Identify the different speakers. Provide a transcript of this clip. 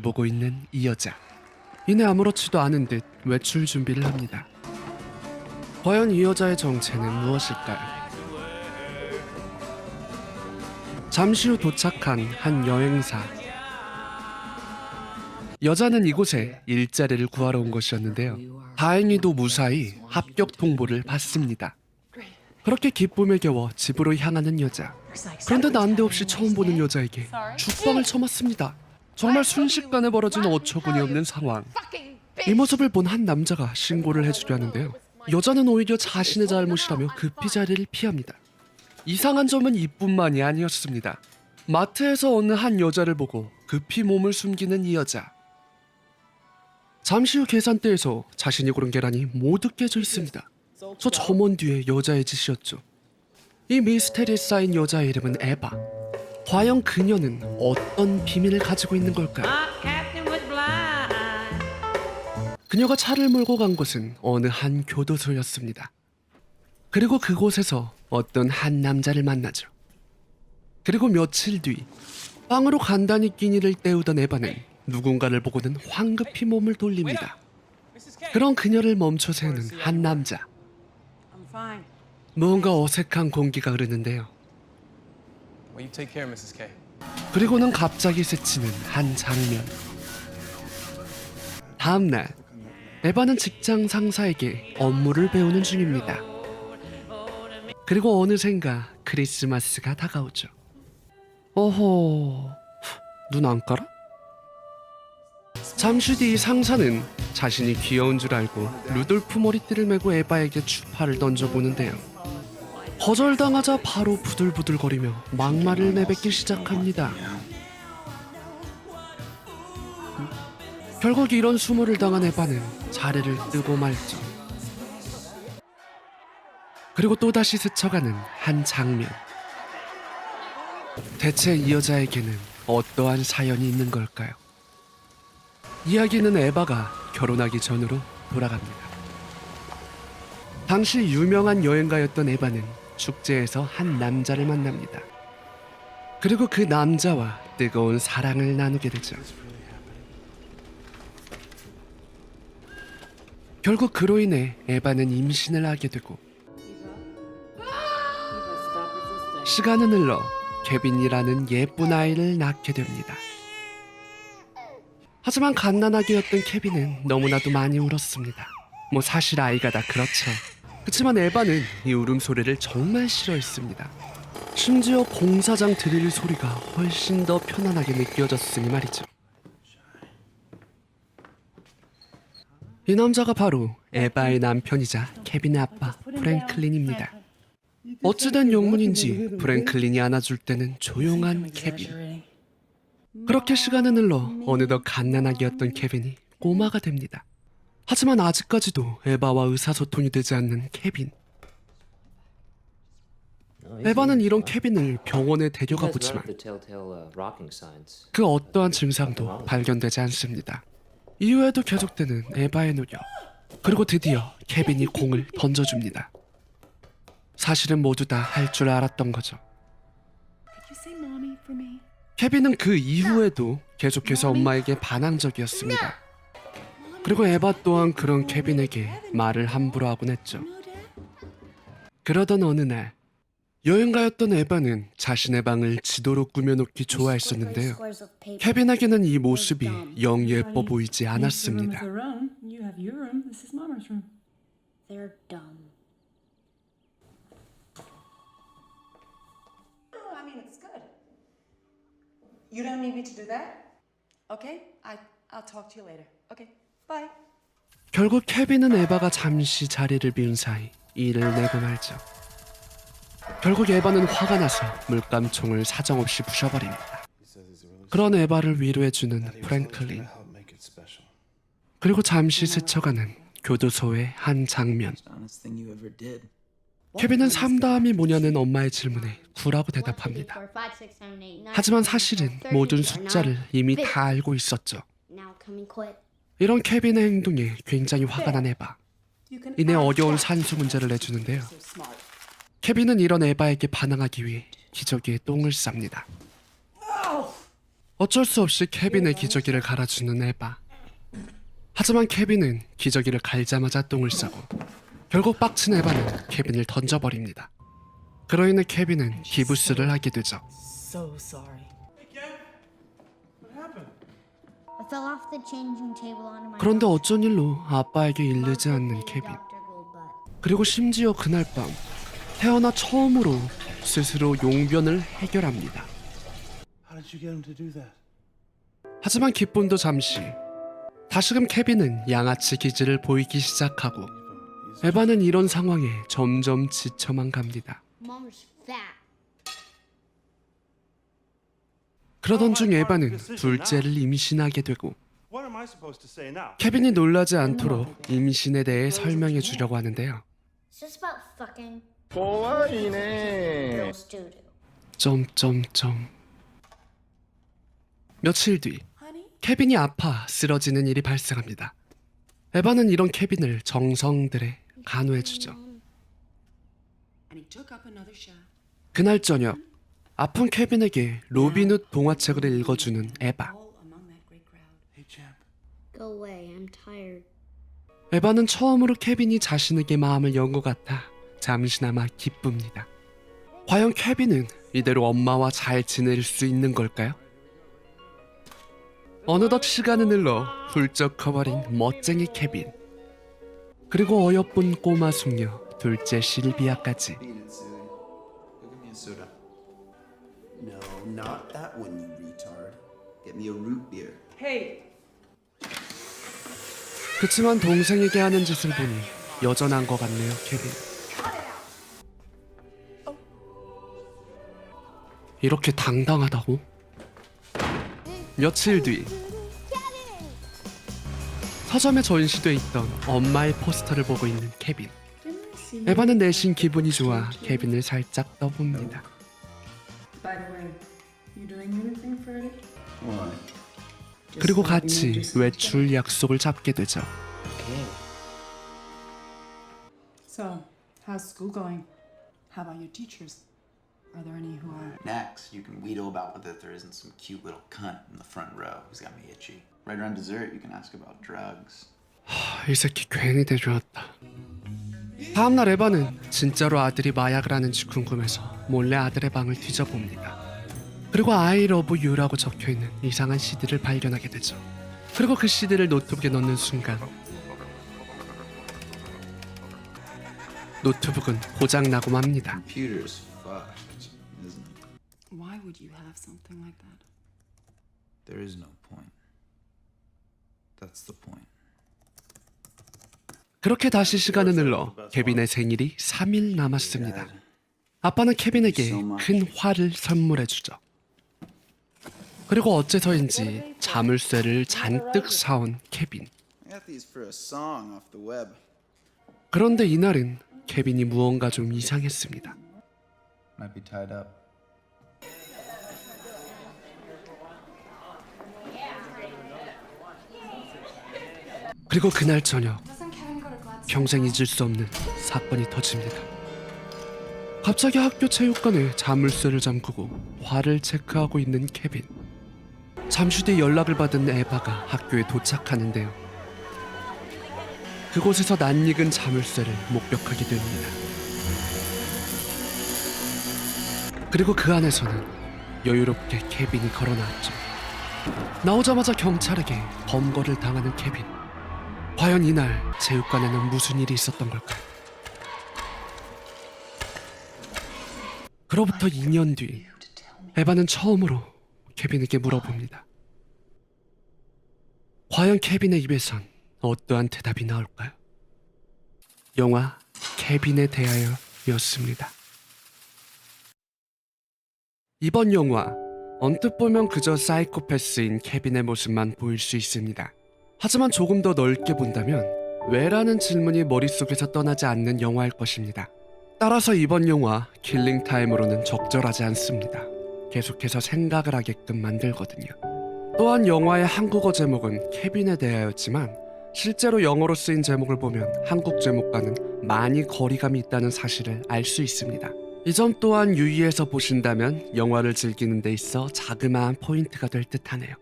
Speaker 1: 보고 있는 이 여자. 이내 아무렇지도 않은 듯 외출 준비를 합니다. 과연 이 여자의 정체는 무엇일까요? 잠시 후 도착한 한 여행사. 여자는 이곳에 일자리를 구하러 온 것이었는데요. 다행히도 무사히 합격 통보를 받습니다. 그렇게 기쁨에 겨워 집으로 향하는 여자. 그런데 난데없이 처음 보는 여자에게 죽방을 쳐맞습니다. 정말 순식간에 벌어진 어처구니 없는 상황. 이 모습을 본 한 남자가 신고를 해주려 하는데요. 여자는 오히려 자신의 잘못이라며 급히 자리를 피합니다. 이상한 점은 이뿐만이 아니었습니다. 마트에서 어느 한 여자를 보고 급히 몸을 숨기는 이 여자. 잠시 후 계산대에서 자신이 고른 계란이 모두 깨져 있습니다. 저 먼 뒤에 여자의 짓이었죠. 이 미스테리에 쌓인 여자의 이름은 에바. 과연 그녀는 어떤 비밀을 가지고 있는 걸까요? 그녀가 차를 몰고 간 곳은 어느 한 교도소였습니다. 그리고 그곳에서 어떤 한 남자를 만나죠. 그리고 며칠 뒤 빵으로 간단히 끼니를 때우던 에바는 누군가를 보고는 황급히 몸을 돌립니다. 그런 그녀를 멈춰 세우는 한 남자. 무언가 어색한 공기가 흐르는데요. 그리고는 갑자기 스치는 한 장면. 다음 날 에바는 직장 상사에게 업무를 배우는 중입니다. 그리고 어느샌가 크리스마스가 다가오죠. 어허, 눈 안 깔아? 잠시 뒤 상사는 자신이 귀여운 줄 알고 루돌프 머리띠를 메고 에바에게 추파를 던져보는데요. 거절당하자 바로 부들부들거리며 막말을 내뱉기 시작합니다. 결국 이런 수모를 당한 에바는 자리를 뜨고 말죠. 그리고 또다시 스쳐가는 한 장면. 대체 이 여자에게는 어떠한 사연이 있는 걸까요? 이야기는 에바가 결혼하기 전으로 돌아갑니다. 당시 유명한 여행가였던 에바는 축제에서 한 남자를 만납니다. 그리고 그 남자와 뜨거운 사랑을 나누게 되죠. 결국 그로 인해 에바는 임신을 하게 되고 시간은 흘러 케빈이라는 예쁜 아이를 낳게 됩니다. 하지만 갓난아기였던 케빈은 너무나도 많이 울었습니다. 뭐 사실 아이가 다 그렇죠. 그치만 에바는 이 울음소리를 정말 싫어했습니다. 심지어 공사장 드릴 소리가 훨씬 더 편안하게 느껴졌으니 말이죠. 이 남자가 바로 에바의 남편이자 케빈의 아빠 프랭클린입니다. 어찌된 영문인지 프랭클린이 안아줄 때는 조용한 케빈. 그렇게 시간은 흘러 어느덧 갓난아기였던 케빈이 꼬마가 됩니다. 하지만 아직까지도 에바와 의사소통이 되지 않는 케빈. 에바는 이런 케빈을 병원에 데려가 보지만 그 어떠한 증상도 발견되지 않습니다. 이후에도 계속되는 에바의 노력. 그리고 드디어 케빈이 공을 던져줍니다. 사실은 모두 다 할 줄 알았던 거죠. 케빈은 그 이후에도 계속해서 엄마에게 반항적이었습니다. 그리고 에바 또한 그런 케빈에게 말을 함부로 하곤 했죠. 그러던 어느 날 여행가였던 에바는 자신의 방을 지도로 꾸며놓기 좋아했었는데요. 케빈에게는 이 모습이 영 예뻐 보이지 않았습니다.
Speaker 2: You don't need me to do that? Okay, I'll talk to you later. Okay, bye.
Speaker 1: 결국 케빈은 에바가 잠시 자리를 비운 사이 일을 내고 말죠. 결국 에바는 화가 나서 물감총을 사정없이 부셔버립니다. 그런 에바를 위로해주는 프랭클린. 그리고 잠시 스쳐가는 교도소의 한 장면. 케빈은 삼다함이 뭐냐는 엄마의 질문에 9라고 대답합니다. 하지만 사실은 모든 숫자를 이미 다 알고 있었죠. 이런 케빈의 행동에 굉장히 화가 난 에바. 이내 어려운 산수 문제를 내주는데요. 케빈은 이런 에바에게 반항하기 위해 기저귀에 똥을 쌉니다. 어쩔 수 없이 케빈의 기저귀를 갈아주는 에바. 하지만 케빈은 기저귀를 갈자마자 똥을 싸고 결국 빡친 에바는 케빈을 던져버립니다. 그로 인해 케빈은 기부스를 하게 되죠.
Speaker 2: So sorry.
Speaker 3: I fell off the changing table onto my
Speaker 1: 그런데 어쩐 일로 아빠에게 일르지 않는 케빈.
Speaker 3: Dr. Goldbutt.
Speaker 1: 그리고 심지어 그날 밤 태어나 처음으로 스스로 용변을 해결합니다.
Speaker 4: How did you get him to do that?
Speaker 1: 하지만 기쁨도 잠시. 다시금 케빈은 양아치 기질을 보이기 시작하고 에바는 이런 상황에 점점 지쳐만 갑니다.
Speaker 3: Mom's fat.
Speaker 1: 그러던 중 에바는 둘째를 임신하게 되고
Speaker 4: What am I supposed to say now?
Speaker 1: 케빈이 놀라지 않도록 임신에 대해 설명해 주려고 하는데요.
Speaker 3: It's just about fucking
Speaker 5: 좋아이네.
Speaker 3: girls doo-doo.
Speaker 1: 점점점. 며칠 뒤
Speaker 2: Honey?
Speaker 1: 케빈이 아파 쓰러지는 일이 발생합니다. 에바는 이런 케빈을 정성들에 간호해주죠.
Speaker 2: And he took up another shot.
Speaker 1: 그날 저녁 아픈 케빈에게 로빈훗 동화책을 읽어주는 에바.
Speaker 2: All among that great crowd.
Speaker 4: Hey, champ.
Speaker 3: Go away, I'm tired.
Speaker 1: 에바는 처음으로 케빈이 자신에게 마음을 연 것 같아 잠시나마 기쁩니다. 과연 케빈은 이대로 엄마와 잘 지낼 수 있는 걸까요? 어느덧 시간은 흘러 훌쩍 커버린 멋쟁이 케빈, 그리고 어여쁜 꼬마 숙녀 둘째 실비아까지.
Speaker 5: Beat it, Suey. Go get me a soda. No, not that one, you retard. Get me a root beer.
Speaker 2: Hey,
Speaker 1: 그치만 동생에게 하는 짓을 보니 여전한 것 같네요, 케빈. 이렇게 당당하다고? 며칠 뒤 서점에 전시돼 있던 엄마의 포스터를 보고 있는 케빈.
Speaker 2: didn't I see?
Speaker 1: 에바는 내심 기분이 좋아 케빈을 살짝 떠봅니다.
Speaker 2: By the way, you doing anything, Freddie?
Speaker 5: What?
Speaker 1: 그리고 같이 외출 약속을 잡게 되죠.
Speaker 5: Okay.
Speaker 2: So, how's school going? How about your teachers? Are there any who are?
Speaker 5: Next, you can wheedle about whether there isn't some cute little cunt in the front row who's got me itchy. Right around dessert, you can ask about drugs.
Speaker 1: 이 새끼 괜히 데려왔다. 다음날 에바는 진짜로 아들이 마약을 하는지 궁금해서 몰래 아들의 방을 뒤져봅니다. 그리고 I love you라고 적혀있는 이상한 CD를 발견하게 되죠. 그리고 그 CD를 노트북에 넣는 순간 노트북은 고장나고 맙니다.
Speaker 5: Computer's fucked, isn't it?
Speaker 2: Why would you have something like that?
Speaker 5: There is no point. That's the point.
Speaker 1: 그렇게 다시 시간은 흘러 케빈의 생일이 3일 남았습니다. 아빠는 케빈에게 큰 화를 선물해주죠. 그리고 어째서인지 자물쇠를 잔뜩 사온 케빈.
Speaker 5: I got these for a song off the web.
Speaker 1: 그런데 이날은 케빈이 무언가 좀 이상했습니다.
Speaker 5: Might be tied up.
Speaker 1: 그리고 그날 저녁 평생 잊을 수 없는 사건이 터집니다. 갑자기 학교 체육관에 자물쇠를 잠그고 화를 체크하고 있는 케빈. 잠시 뒤 연락을 받은 에바가 학교에 도착하는데요. 그곳에서 낯익은 자물쇠를 목격하게 됩니다. 그리고 그 안에서는 여유롭게 케빈이 걸어나왔죠. 나오자마자 경찰에게 검거를 당하는 케빈. 과연 이날 체육관에는 무슨 일이 있었던 걸까요? 그로부터 2년 뒤 에바는 처음으로 케빈에게 물어봅니다. 과연 케빈의 입에선 어떠한 대답이 나올까요? 영화 케빈에 대하여였습니다. 이번 영화 언뜻 보면 그저 사이코패스인 케빈의 모습만 보일 수 있습니다. 하지만 조금 더 넓게 본다면 왜라는 질문이 머릿속에서 떠나지 않는 영화일 것입니다. 따라서 이번 영화 킬링타임으로는 적절하지 않습니다. 계속해서 생각을 하게끔 만들거든요. 또한 영화의 한국어 제목은 케빈에 대하였지만 실제로 영어로 쓰인 제목을 보면 한국 제목과는 많이 거리감이 있다는 사실을 알 수 있습니다. 이 점 또한 유의해서 보신다면 영화를 즐기는 데 있어 자그마한 포인트가 될 듯하네요.